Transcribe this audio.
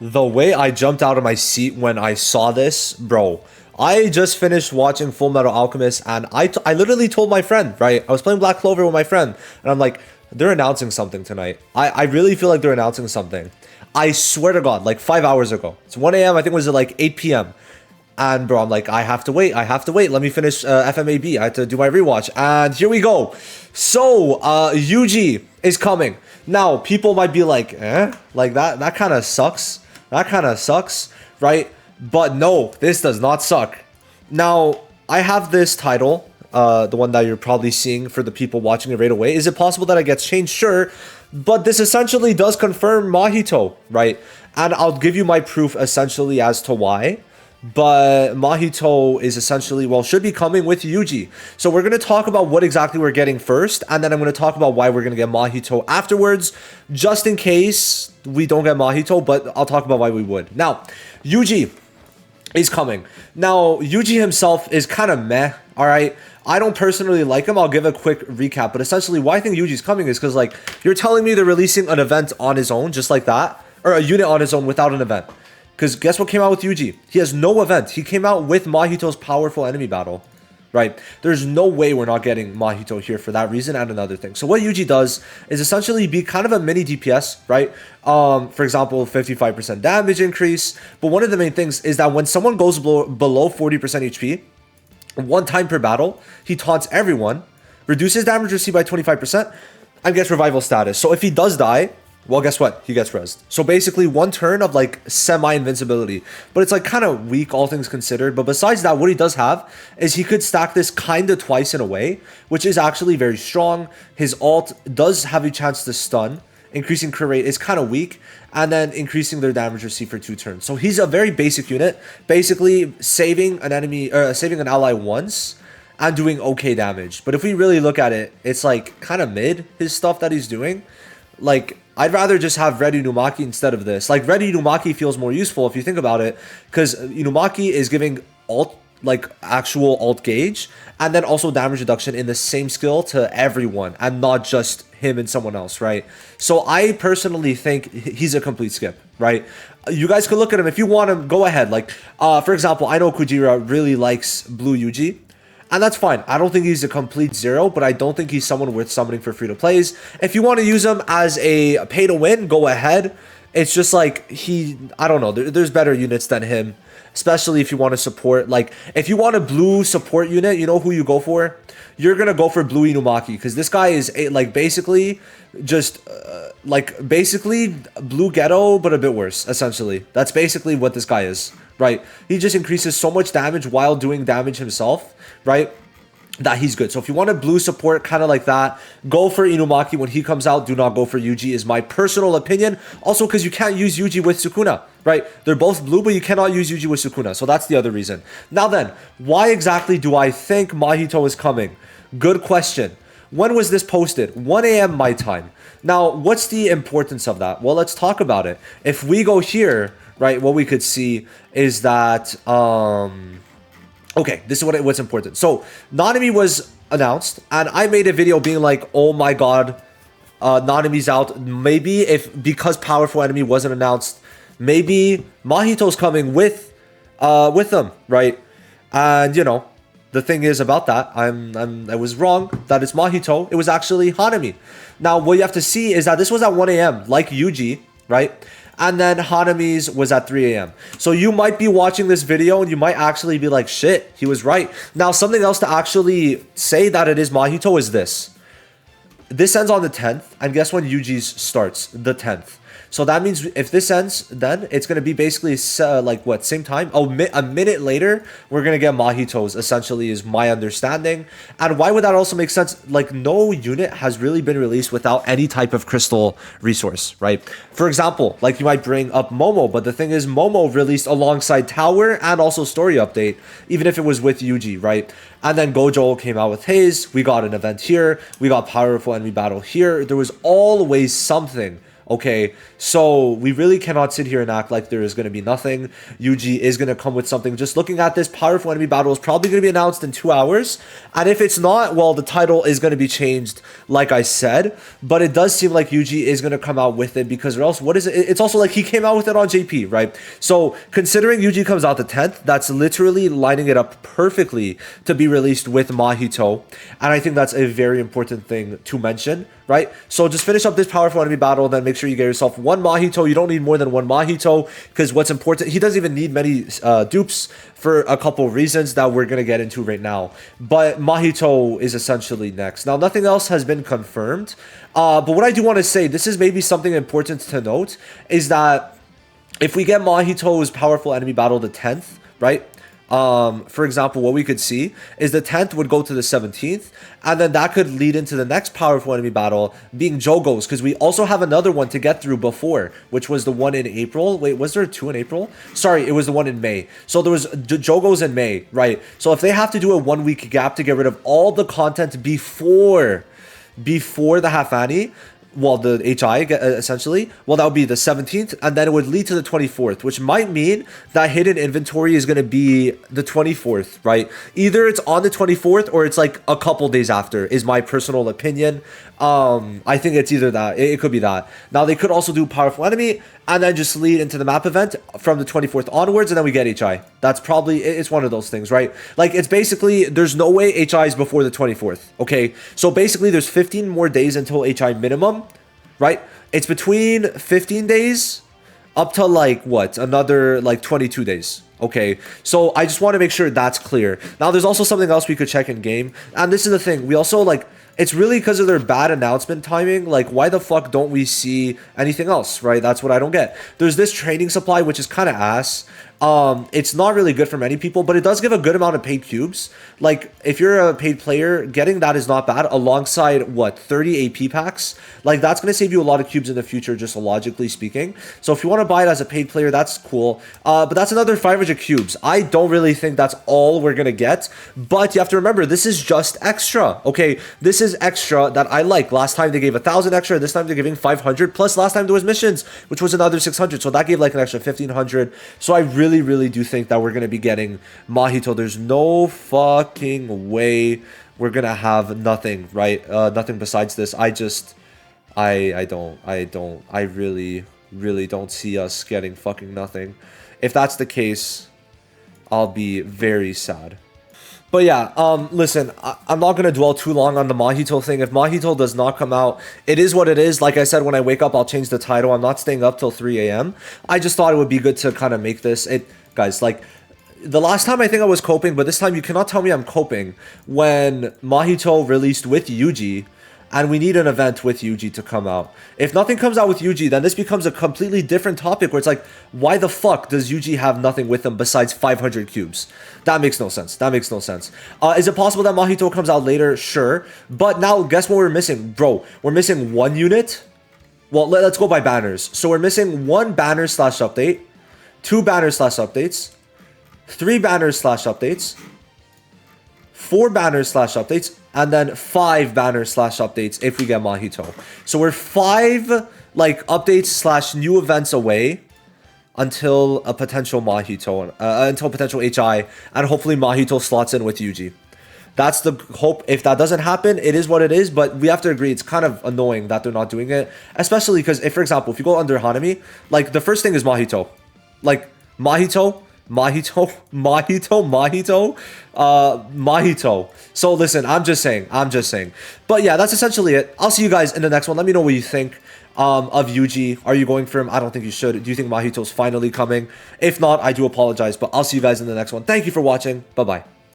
The way I jumped out of my seat when I saw this, bro. I just finished watching Full Metal Alchemist, and I literally told my friend, right? I was playing Black Clover with my friend, and I'm like, they're announcing something tonight. I really feel like they're announcing something. I swear to God, like 5 hours ago. It's 1 a.m. I think it was at like 8 p.m. And bro, I'm like, I have to wait. I have to wait. Let me finish FMAB. I had to do my rewatch. And here we go. So, Yuji is coming. Now, people might be like, eh? Like that kind of sucks. That kind of sucks, right? But no, this does not suck. Now, I have this title, the one that you're probably seeing for the people watching it right away. Is it possible that it gets changed? Sure. But this essentially does confirm Mahito, right? And I'll give you my proof essentially as to why. But Mahito is essentially, well, should be coming with Yuji. So we're going to talk about what exactly we're getting first, and then I'm going to talk about why we're going to get Mahito afterwards, just in case we don't get Mahito, but I'll talk about why we would. Now, Yuji is coming. Now, Yuji himself is kind of meh, all right? I don't personally like him. I'll give a quick recap, but essentially why I think Yuji's coming is because, like, you're telling me they're releasing an event on his own, just like that, or a unit on his own without an event. Because guess what came out with Yuji? He has no event. He came out with Mahito's powerful enemy battle, right? There's no way we're not getting Mahito here for that reason and another thing. So what Yuji does is essentially be kind of a mini DPS, right? For example, 55% damage increase. But one of the main things is that when someone goes below 40% HP, one time per battle, he taunts everyone, reduces damage received by 25%, and gets revival status. So if he does die, well, guess what? He gets rezzed. So basically one turn of like semi-invincibility. But it's like kind of weak, all things considered. But besides that, what he does have is he could stack this kind of twice in a way, which is actually very strong. His ult does have a chance to stun. Increasing crit rate is kind of weak. And then increasing their damage received for 2 turns. So he's a very basic unit. Basically saving an enemy, saving an ally once and doing okay damage. But if we really look at it, it's like kind of mid, his stuff that he's doing. Like, I'd rather just have Red Inumaki instead of this. Like, Red Inumaki feels more useful if you think about it, because Inumaki is giving ult, like actual ult gauge, and then also damage reduction in the same skill to everyone, and not just him and someone else, right? So I personally think he's a complete skip, right? You guys could look at him if you want him. Go ahead. Like, for example, I know Kujira really likes Blue Yuji. And that's fine. I don't think he's a complete zero, but I don't think he's someone worth summoning for free-to-plays. If you want to use him as a pay-to-win, go ahead. It's just like I don't know. There's better units than him, especially if you want to support. Like, if you want a blue support unit, you know who you go for? You're going to go for Blue Inumaki, because this guy is, like, basically just, basically Blue Ghetto, but a bit worse, essentially. That's basically what this guy is, right? He just increases so much damage while doing damage himself, right? That he's good. So if you want a blue support kind of like that, go for Inumaki when he comes out. Do not go for Yuji, is my personal opinion. Also, because you can't use Yuji with Sukuna, right? They're both blue, but you cannot use Yuji with Sukuna. So that's the other reason. Now then, why exactly do I think Mahito is coming? Good question. When was this posted? 1 a.m. my time. Now, what's the importance of that? Well, let's talk about it. If we go here, right, what we could see is that, okay, this is what's important. So, Nanami was announced, and I made a video being like, oh my god, Nanami's out. Maybe because Powerful Enemy wasn't announced, maybe Mahito's coming with them, right? And, you know, the thing is about that, I was wrong that it's Mahito. It was actually Hanami. Now, what you have to see is that this was at 1 a.m., like Yuji, right? And then Hanami's was at 3 a.m. So you might be watching this video and you might actually be like, shit, he was right. Now, something else to actually say that it is Mahito is this. This ends on the 10th, and guess when Yuji's starts? The 10th. So that means if this ends, then it's going to be basically like what, same time? Oh, a minute later, we're going to get Mahito's, essentially, is my understanding. And why would that also make sense? Like, no unit has really been released without any type of crystal resource, right? For example, like you might bring up Momo, but the thing is Momo released alongside Tower and also Story Update, even if it was with Yuji, right? And then Gojo came out with his. We got an event here. We got Powerful Enemy Battle here. There was always something Okay, so we really cannot sit here and act like there is going to be nothing. Yuji is going to come with something. Just looking at this, powerful enemy battle is probably going to be announced in 2 hours. And if it's not, well, the title is going to be changed, like I said. But it does seem like Yuji is going to come out with it, because or else, what is it? It's also like he came out with it on JP, right? So considering Yuji comes out the 10th, that's literally lining it up perfectly to be released with Mahito. And I think that's a very important thing to mention, right? So just finish up this powerful enemy battle, then make sure you get yourself one Mahito. You don't need more than one Mahito, because what's important, he doesn't even need many dupes for a couple of reasons that we're going to get into right now. But Mahito is essentially next. Now, nothing else has been confirmed. But what I do want to say, this is maybe something important to note, is that if we get Mahito's powerful enemy battle the 10th, right? For example, what we could see is the 10th would go to the 17th, and then that could lead into the next powerful enemy battle being Jogo's, because we also have another one to get through before, which was the one in April. Wait, was there two in April? Sorry, it was the one in May. So there was Jogo's in May, right? So if they have to do a 1 week gap to get rid of all the content before the half annie, well, the HI essentially, well, that would be the 17th, and then it would lead to the 24th, which might mean that hidden inventory is going to be the 24th, right? Either it's on the 24th or it's like a couple days after, is my personal opinion. I think it's either that. It could be that. Now, they could also do powerful enemy and then just lead into the map event from the 24th onwards, and then we get HI. That's probably, it's one of those things, right? Like, it's basically, there's no way HI is before the 24th, okay? So basically, there's 15 more days until HI minimum, right? It's between 15 days up to like, what, another like 22 days. Okay, so I just want to make sure that's clear. Now, there's also something else we could check in game, and this is the thing. We also, like, it's really because of their bad announcement timing. Like, why the fuck don't we see anything else, right? That's what I don't get. There's this training supply, which is kind of ass. It's not really good for many people, but it does give a good amount of paid cubes. Like, if you're a paid player, getting that is not bad, alongside, what, 30 AP packs? Like, that's going to save you a lot of cubes in the future, just logically speaking. So if you want to buy it as a paid player, that's cool. But that's another 500 cubes. I don't really think that's all we're going to get, but you have to remember, this is just extra, okay? This is extra that I like. Last time they gave 1,000 extra, this time they're giving 500, plus last time there was missions, which was another 600, so that gave like an extra 1,500. So I really do think that we're going to be getting Mahito. There's no fucking way we're going to have nothing, right? Nothing besides this. I really don't see us getting fucking nothing. If that's the case, I'll be very sad. But yeah, listen, I'm not going to dwell too long on the Mahito thing. If Mahito does not come out, it is what it is. Like I said, when I wake up, I'll change the title. I'm not staying up till 3 a.m. I just thought it would be good to kind of make this. Guys, like, the last time I think I was coping, but this time you cannot tell me I'm coping, when Mahito released with Yuji, and we need an event with Yuji to come out. If nothing comes out with Yuji, then this becomes a completely different topic where it's like, why the fuck does Yuji have nothing with him besides 500 cubes? That makes no sense. That makes no sense. Is it possible that Mahito comes out later? Sure. But now, guess what we're missing? Bro, we're missing one unit. Well, let's go by banners. So we're missing one banner slash update, two banners slash updates, three banners slash updates, four banners slash updates, and then 5 banners slash updates if we get Mahito. So we're 5 like updates slash new events away until a potential Mahito, until potential HI, and hopefully Mahito slots in with Yuji. That's the hope. If that doesn't happen, it is what it is, but we have to agree it's kind of annoying that they're not doing it, especially because, if, for example, if you go under Hanami, like, the first thing is Mahito. Like, Mahito. So listen, I'm just saying. But yeah, that's essentially it. I'll see you guys in the next one. Let me know what you think of Yuji. Are you going for him? I don't think you should. Do you think Mahito's finally coming? If not, I do apologize, but I'll see you guys in the next one. Thank you for watching. Bye-bye.